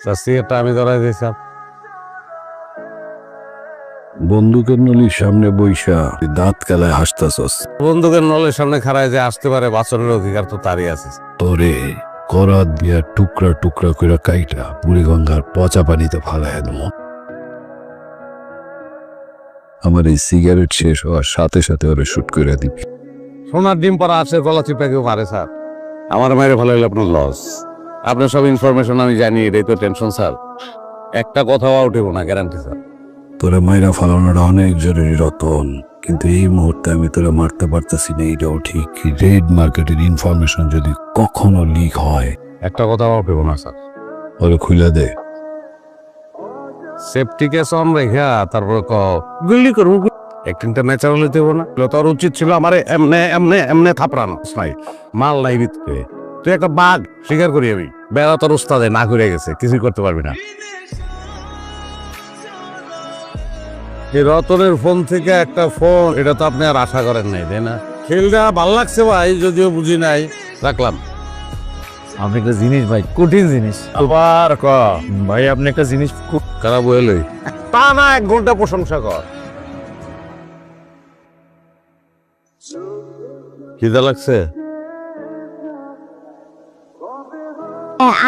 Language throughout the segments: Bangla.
সিগারেটটা আমি ধরাই দিয়েছিলাম। বন্দুকের নলির সামনে বইসা দাঁত কালায় হাসতাছস। বন্দুকের নলের সামনে খাড়ায় যে আসতে পারে বাঁচনের অধিকার তো তারই আছে। তোরে করাত দিয়া টুকরা টুকরা কইরা কাইটা বুড়িগঙ্গার পচা পানিতে ফালাইয়া দেবো। আমার এই সিগারেট শেষ হওয়ার সাথে সাথে ওরে শুট করে দিবি। সোনার ডিম পরা আছে, গলা চিপা কেউ মারে স্যার। আমার মায়ের ভালো হলে আপনার লস। আপনার সব ইনফরমেশন আমি জানি, এটাই তো টেনশন স্যার। একটা কথাও উঠেব না, গ্যারান্টি স্যার। তোরা মাইরা ফালানোটা অনেক জরুরি রতন, কিন্তু এই মুহূর্তে আমি তোরা মারতে পারতেছি না, এইটাও ঠিক। রেড মার্কেটের ইনফরমেশন যদি কখনো লিক হয়, একটা কথাও উঠেব না স্যার। ওরে খুলে দে। সেফটি কেস অন রেখা তারপরে গুলি করবো। অ্যাক্টিংটা ন্যাচারাল হইতে না। তোর উচিত ছিল আমার এমনে এমনে এমনে থাপড়ানো নাই, মাল নাই ভিতরে। তুই একটা বাঘ স্বীকার করি আমি। বেড়া তোর উস্তাদে না করে গেছে, কিছুই করতে পারবি না। এই রতনের ফোন থেকে একটা ফোন, এটা তো আপনি আর আশা করেন নাই, তাই না? খেলটা ভাল লাগছে ভাই, যদিও বুঝি নাই, রাখলাম। আপনি একটা জিনিস ভাই, কঠিন জিনিস। আবার ভাই আপনি একটা জিনিস খুব খারাপ হইলে তা না, 1 ঘন্টা প্রশংসা কর। খিদা লাগছে?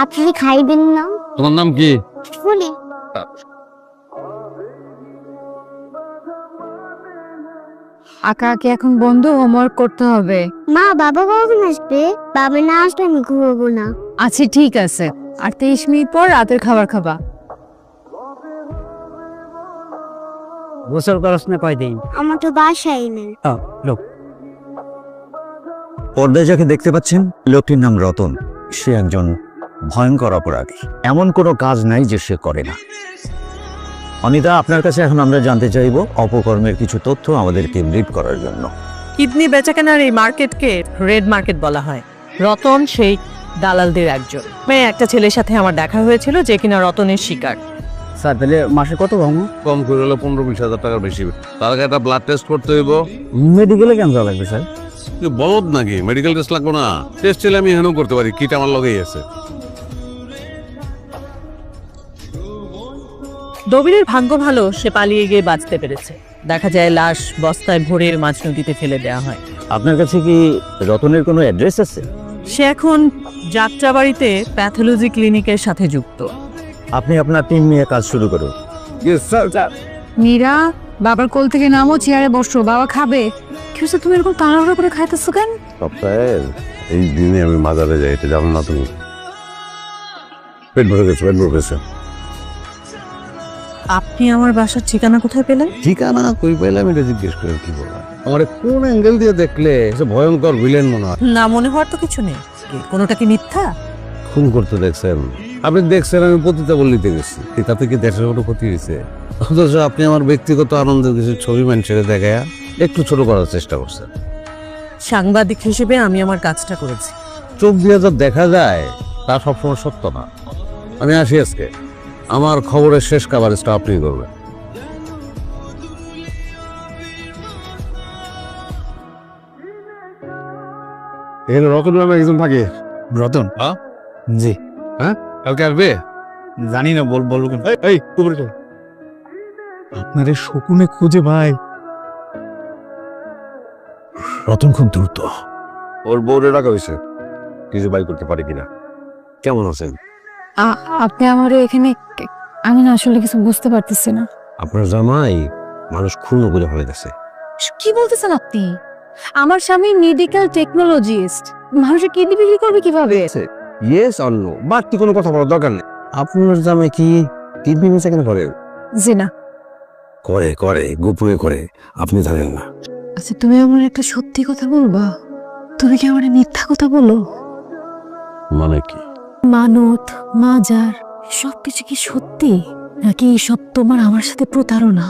আপনি খাইবেন না? তোমার নাম কি? বলি আঁকাআঁকি এখন বন্ধ, হোমওয়ার্ক করতে হবে। মা, বাবা কখন আসবে? বাবা না আসলে আমি ঘুমাবো না। আচ্ছা ঠিক আছে, আর 23 মিনিট পর রাতের খাবার খাবা। গোসল করস না কয়দিন? আমার তো বাসাই নেই। লোক পর্দায় যাকে দেখতে পাচ্ছেন, লোকটির নাম রতন। সে একজন ভয়ঙ্কর অপরাধী। এমন কোনো কাজ নাই যে সে করে না। অনিতা, আপনার কাছে এখন আমরা জানতে চাইব অপকর্মের কিছু তথ্য আমাদেরকে ব্রিফ করার জন্য। কিডনি বেচাকেনার এই মার্কেটকে রেড মার্কেট বলা হয়। রতন সেই দালালদের একজন। মেয়ে একটা ছেলের সাথে আমার দেখা হয়েছিল যে কিনা রতনের শিকার। স্যার তাহলে মাসে কত ভাঙো? কম করে হলো 15-20 হাজার টাকার বেশি। তার আগে একটা ব্লাড টেস্ট করতে হইব। মেডিকেলে কেন যাওয়া লাগবে স্যার? তুই বলদ নাকি? মেডিকেল টেস্ট লাগবে না? টেস্ট চাইলে আমি এখানেও করতে পারি, কিট আমার লগেই আছে। দবিরের ভাগ্য ভালো, সে পালিয়ে গিয়ে বাঁচতে পেরেছে। দেখা যায় লাশ বস্তায় ভরে মাঝ নদীতে ফেলে দেওয়া হয়। আপনার কাছে কি রতনের কোনো অ্যাড্রেস আছে? সে এখন যাত্রাবাড়িতে প্যাথোলজি ক্লিনিকের সাথে যুক্ত। আপনি আপনার টিম নিয়ে কাজ শুরু করুন। মীরা, বাবার কোল থেকে নামো, চেয়ারে বসো, বাবা খাবে। কি হচ্ছে, তুমি এরকম তাড়াহুড়ো করে খাইতেছো কেন? সপ্তাহের এই দিনে আমি মাজারে যাই, এটা জানো না তুমি? পেট ভরে গেছে, পেট ভরে গেছে। আপনি আমার বাসার ঠিকানা কোথায় পেলেন? ঠিকানা কই পাইলাম এটা জিজ্ঞেস করে কি বললাম? আমার কোন অ্যাঙ্গেল দিয়ে দেখলে সে ভয়ঙ্কর ভিলেন মনে হয়। না, মনে হওয়ার তো কিছু নেই। কোনোটা কি মিথ্যা? খুন করতে দেখছেন? আপনি দেখছেন আমি পতিতা বললিতে গেছি, তাতে কি দেশের কোনো ক্ষতি হয়েছে? অথচ আপনি আমার ব্যক্তিগত আনন্দের কিছু ছবি মানুষের দেখায় একটু ছোট করার চেষ্টা করছেন। সাংবাদিক হিসেবে আমি আমার কাজটা করেছি। চোখ দিয়ে যা দেখা যায় তা সবসময় সত্য না। আমি আসি আজকে, আমার খবরের শেষ কাভারেজটা আপনি করবেন। এখানে রতন নামে একজন থাকে। রতন? হ্যাঁ জি। হ্যাঁ, কালকে আসবে? জানি না, বলবো কেন? এই কুকুরে চল। আপনারে শকুনে খুঁজে ভাই। রতন খুব দ্রুত। ওর বউরে রাখা হয়েছে, কিছু বাই করতে পারে কিনা। কেমন আছেন? আপনি আমার এখানে, আমি না আসলে কিছু বুঝতে পারতেছি না। আপনার জামাই মানুষ খুন করে ফেলে গেছে। কি বলতেছেন আপনি? আমার স্বামী মেডিকেল টেকনোলজিস্ট, মানুষের কিডনি বিক্রি করবে কিভাবে? ইয়েস অর নো, বাড়তি কোনো কথা বলার দরকার নেই। আপনার জামাই কি কিডনি বেচাকেনা করে? জি না। করে করে, গোপনে করে, আপনি জানেন না। আচ্ছা, তুমি আমার একটা সত্যি কথা বলবা? তুমি কি আমার মিথ্যা কথা বলো? মানে কি? মানত, মাজার সবকিছু কি সত্যি, নাকি সব তোমার আমার সাথে প্রতারণা?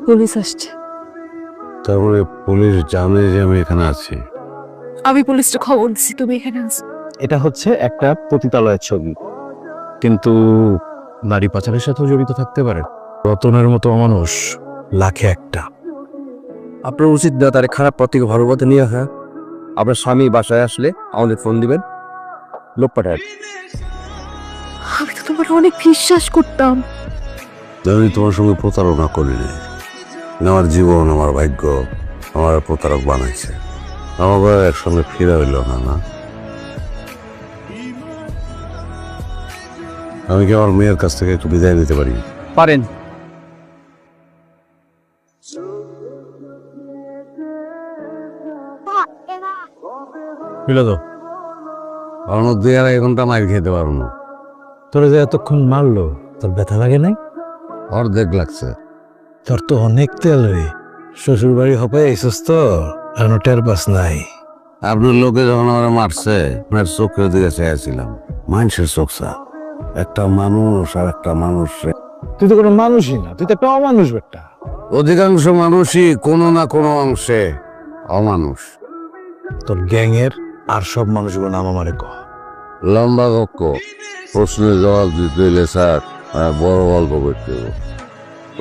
পুলিশ আসছে। তারপরে পুলিশ জানে যে আমি এখানে আছি? আমি পুলিশকে খবর দিচ্ছি তুমি এখানে আছো। এটা হচ্ছে একটা পতিতালয়ের ছবি, কিন্তু নারী পাচারের সাথেও জড়িত থাকতে পারে। রতনের মতো মানুষ লাখে একটা। আপনার উচিত না তার খারাপ পথ থেকে ভালো পথে নিয়ে আসা। আপনার স্বামী বাসায় আসলে আমাদের ফোন দিবেন, লোক পাঠায়। আমি তো তোমার অনেক বিশ্বাস করতাম। আমি তোমার সঙ্গে প্রতারণা করিনি। আমার জীবন, আমার ভাগ্য আমার প্রতারক বানাইছে। আমাকে একসঙ্গে ফিরে হইল না। না, আমি কি আমার মেয়ের কাছ থেকে একটু বিদায় নিতে পারি? পারেন। বুঝলো তো, কারণ 2-2.5 ঘন্টা মাইর খেতে পারবো না। তোরা যে এতক্ষণ মারলো, তোর ব্যথা লাগে নাই? অর্ধেক লাগছে। তোর তো অনেক তেল রে, শ্বশুর বাড়ি হপে এসেছ তো, এখনো টের পাস নাই। আপনার লোকে যখন আমার মারছে, আপনার চোখের দিকে চেয়েছিলাম। মানুষের চোখ স্যার, একটা মানুষ আর একটা মানুষ। তুই তো কোনো মানুষই না, তুই তো একটা অমানুষ একটা। অধিকাংশ মানুষই কোনো না কোনো অংশে অমানুষ। তোর গ্যাংয়ের আর সব মানুষগুলো নাম আমারে কহ। লম্বা কক্ষ, প্রশ্নের জবাব দিতে হইলে স্যার বড় গল্প করতে হবে।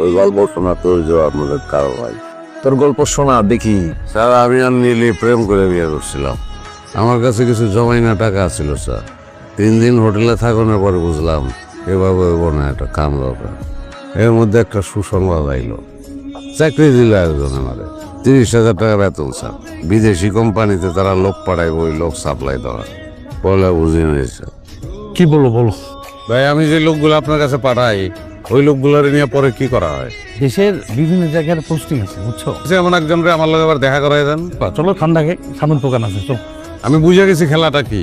ওই গল্প শোনাতে হয়েছে আপনাদের কারো ভাই। তোর গল্প শোনা দেখি। স্যার, আমি আর নীলি প্রেম করে বিয়ে করছিলাম। আমার কাছে কিছু জমাইনা টাকা ছিল স্যার। 3 দিন হোটেলে থাকানোর পরে বুঝলাম এভাবে হইব না, একটা কাম দরকার। এর মধ্যে একটা সুসংবাদ আইল, চাকরি দিল একজন আমাদের। 30,000 টাকা বেতন স্যার। বিদেশি কোম্পানিতে তারা লোক পাঠায়, ওই লোক সাপ্লাই দেওয়া। বলে বুঝি নাই স্যার। কি বলো বলো। ভাই, আমি যে লোকগুলো আপনার কাছে পাঠাই, ওই লোকগুলোর নিয়ে পরে কি করা হয়? দেশের বিভিন্ন জায়গার পোস্টিং আছে, বুঝছো? যেমন একজনরে আমার লগে আবার দেখা করাই দেন। চলো ঠান্ডাকে সামন দোকান আছে, চলো। আমি বুঝে গেছি খেলাটা কি।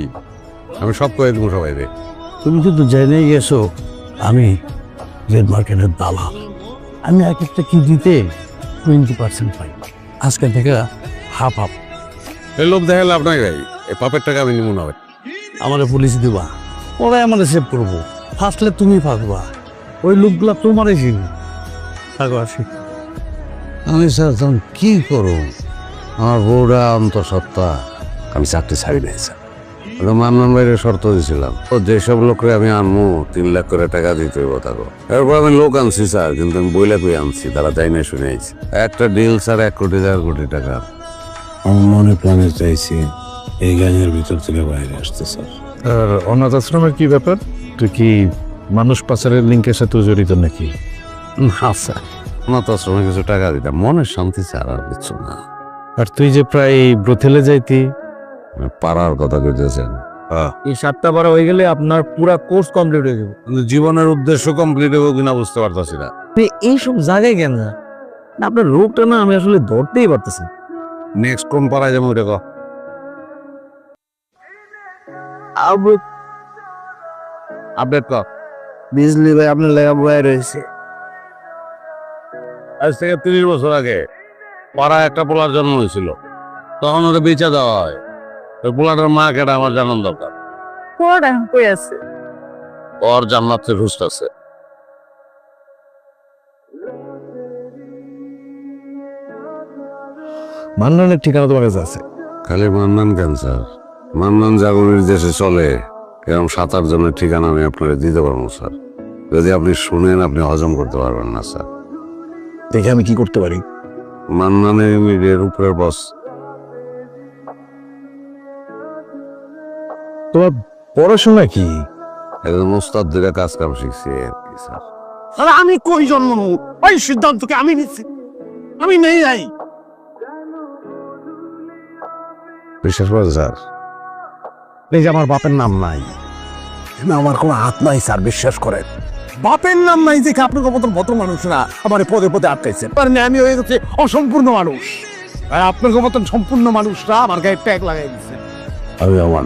আমি সব করে দেবো সবাই রে। তুমি কিন্তু জেনে গেছো আমি রেড মার্কেটের দালাল। আমি এক একটা কেজিতে 20% পাই। আজকে থেকে হাফ হাফ। এই লোক দেখা লাভ নাই ভাই, এই পাপের টাকা আমি নিব না ভাই। আমারে পুলিশ দিবা, ওরাই আমাদের সেভ করবো। ফাঁসলে তুমি ফাঁসবা, ওই লোকগুলা তোমারই চিনি। থাকো আসি। আমি স্যার তখন কি করব? আমার বউরা অন্তঃসত্ত্বা, আমি চাকরি ছাড়ি নাই স্যার। মান্নান ভাইয়ের শর্ত দিয়েছিলাম, ও যেসব লোকরে আমি আনবো 3 লাখ করে টাকা দিতে হইব তাকে। এরপর আমি লোক আনছি স্যার, কিন্তু আমি বইলা কই আনছি, তারা তাই না শুনে আইছি। একটা ডিল স্যার 1 কোটি 1.5 কোটি টাকা। আমার মনে প্রাণে চাইছি এই গানের ভিতর থেকে বাইরে আসতে স্যার। আর অনাথ আশ্রমের কি ব্যাপার? তুই কি মানুষ পাচারের লিঙ্কের সাথে জড়িত নাকি? না স্যার, অনাথ আশ্রমে কিছু টাকা দিতাম, মনের শান্তি স্যার, আর কিছু না। আর তুই যে প্রায় ব্রথেলে যাইতি, পাড়ার কথা কইতেছেন। এই 7টা বার হয়ে গেলে আপনার পুরা কোর্স কমপ্লিট হয়ে যাবে। কিন্তু জীবনের উদ্দেশ্য কমপ্লিট হবে কিনা বুঝতে পারতাছি না। এইসব জায়গায় কেন না? আপনার রোগটা না আমি আসলে ধরতেই পারতেছি। নেক্সট কোন পাড়ায় যাবো ওটা কো। আপডেট কর। বিজলি ভাই আপনার লেখা বয়ে রয়েছে। আজ থেকে 30 বছর আগে পাড়ায় একটা পোলার জন্ম হয়েছিল, তখন ওটা বেচা দেওয়া হয়। ওই পোলাটার মা কেটা আমার জানার দরকার। পড়া কই আছে? ওর জান্নাতে খুঁজতেছে। মান্নানের ঠিকানা তোমার কাছে আছে? খালি মান্নান ক্যান্সার, মান্নান জাগরণের দেশে চলে এরকম 7-8 জনের ঠিকানা আমি আপনাকে দিতে পারবো স্যার। যদি আপনি শুনেন, আপনি হজম করতে পারবেন না স্যার। দেখে আমি কি করতে পারি? মান্নানের মিডিয়ার উপরের বস। তোমার পড়াশোনা কি? একজন ওস্তাদ দিকে কাজ কাম শিখছি আর কি স্যার। আরে আমি কই জন্ম ওই সিদ্ধান্তকে আমি নিচ্ছি, আমি নেই যাই। বিশ্বাস করেন স্যার, এই যে আমার বাপের নাম নাই, আমার কোনো হাত নাই স্যার, বিশ্বাস করেন। বাপের নাম নাই দেখে আপনার মতন ভদ্র মানুষ না আমার পদে পদে আটকাইছেন। আমি হয়ে গেছি অসম্পূর্ণ মানুষ, আর আপনার মতন সম্পূর্ণ মানুষরা আমার গায়ে ট্যাগ লাগাই দিচ্ছে। আমি আমার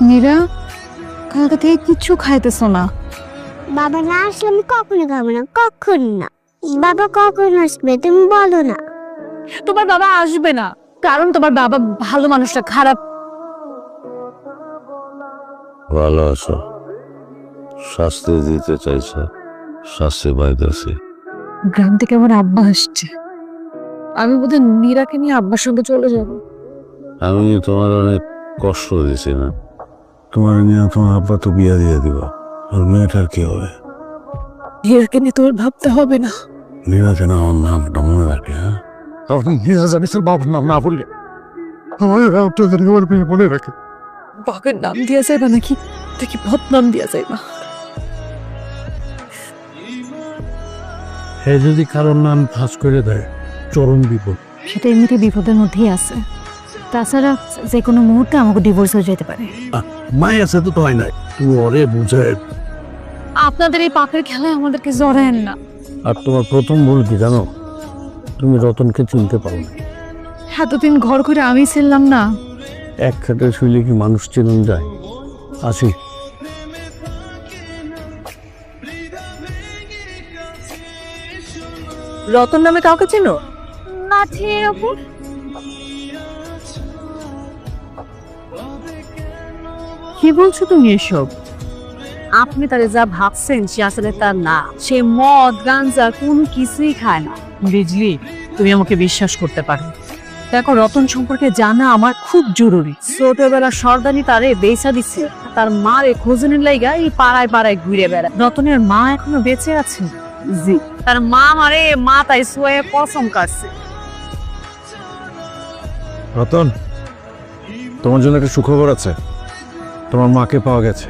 মীরা, কালকে থেকে কিচ্ছু খাইতেছো না। বাবা না আসলে আমি কখনো খাবো না, কখন না। বাবা কখন আসবে তুমি বলো না। তোমার বাবা আসবে না, কারণ তোমার বাবা ভালো মানুষটা খারাপ। ভালো আছো, শাস্তি দিতে চাইছে, শাস্তি পাইতেছি। গ্রাম থেকে আমার আব্বা আসছে, আমি বোধহয় নীরাকে নিয়ে আব্বার সঙ্গে চলে যাব। আমি তোমার অনেক কষ্ট দিছি না? তোমার নিয়ে তোমার আব্বা তো বিয়া দিয়ে দিবা, আর মেয়েটার কি হবে? নীরাকে নিয়ে তোমার ভাবতে হবে না। নীরাকে না আমার নামটা মনে রাখে। হ্যাঁ, তখন জানিস বাবার নাম না বললে আমার মনে রাখে। বাবার নাম দিয়া যাইবা নাকি দেখি বদনাম দিয়া যাইবা। হে যদি কারোর নাম ফাঁস করে দেয় চরম বিপদ। সেটা এমনিতে বিপদের মধ্যেই আছে। তাছাড়া যে কোনো মুহূর্তে আমাকে ডিভোর্স হয়ে যেতে পারে। মায় আছে তো হয় নাই, তুমি ওরে বুঝায়। আপনাদের এই পাকের খেলায় আমাদেরকে জড়ায়েন না। আর তোমার প্রথম ভুল কি জানো? তুমি রতনকে চিনতে পারো না। এতদিন ঘর করে আমি ছিলাম না। এক খাটে শুইলে কি মানুষ চেনেন যায়? আসি। রতন নামে কাউকে চেনো? না ঠিক আপু। কি বলছো তুমি এসব? আপনি তারে যা ভাবছেন সে আসলে তার না। সে মদ গাঞ্জা কোনো কিছুই খায় না। বিজলি, তুমি আমাকে বিশ্বাস করতে পারো। দেখো, রতন সম্পর্কে জানা আমার খুব জরুরি। ছোটবেলা সর্দানি তারে বেচা দিচ্ছে, তার মারে খোঁজনের লাইগা এই পাড়ায় পাড়ায় ঘুরে বেড়ায়। রতনের মা এখনো বেঁচে আছে? জি। তার মা মারে মাথায় সোয়ে কসম কাটছে। রতন, তোমার জন্য একটা সুখবর আছে। তোমার মাকে পাওয়া গেছে।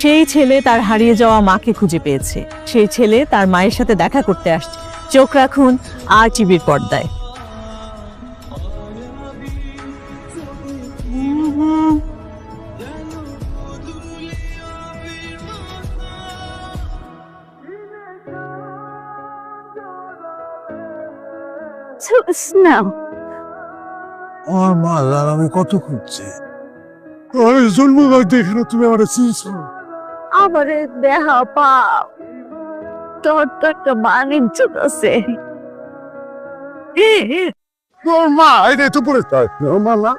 সেই ছেলে তার হারিয়ে যাওয়া মাকে খুঁজে পেয়েছে। সেই ছেলে তার মায়ের সাথে দেখা করতে আসছে। চোখ রাখুন আর টিভির পর্দায়। আমার মা আর আমি কত খুঁজছি। আমি জন্ম দেখে না তুমি আমার চিনছো। আমারে দেহা পাপ, তোর তো একটা বাণিজ্য আছে। তোর মা এই তো পড়ে মা না।